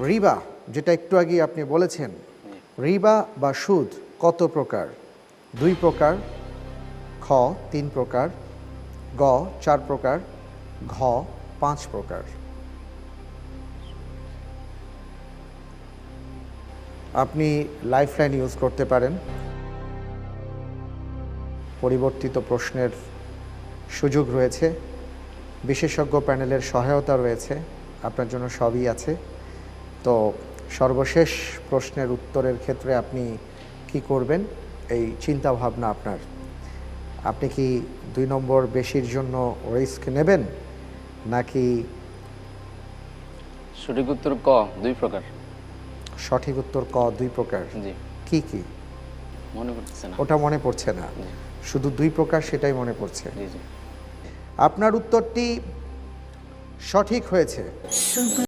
রিবা, যেটা একটু আগে আপনি বলেছেন, রিবা বা সুদ কত প্রকার? 2 প্রকার, খ 3 প্রকার, গ 4 প্রকার, ঘ 5 প্রকার। আপনি লাইফলাইন ইউজ করতে পারেন, পরিবর্তিত প্রশ্নের সুযোগ রয়েছে, বিশেষজ্ঞ প্যানেলের সহায়তা রয়েছে, আপনার জন্য সবই আছে। তো সর্বশেষ প্রশ্নের উত্তরের ক্ষেত্রে আপনি কি করবেন এই চিন্তা ভাবনা আপনার। আপনি কি 2 নম্বর বেশির জন্য রিস্ক নেবেন নাকি? সঠিক উত্তর ক 2 প্রকার। সঠিক উত্তর ক 2 প্রকার। জি, কি কি? মনে করতেছে না। ওটা মনে পড়ছে না, জি। শুধু 2 প্রকার সেটাই মনে পড়ছে। জি জি। আপনার উত্তরটি সঠিক হয়েছে।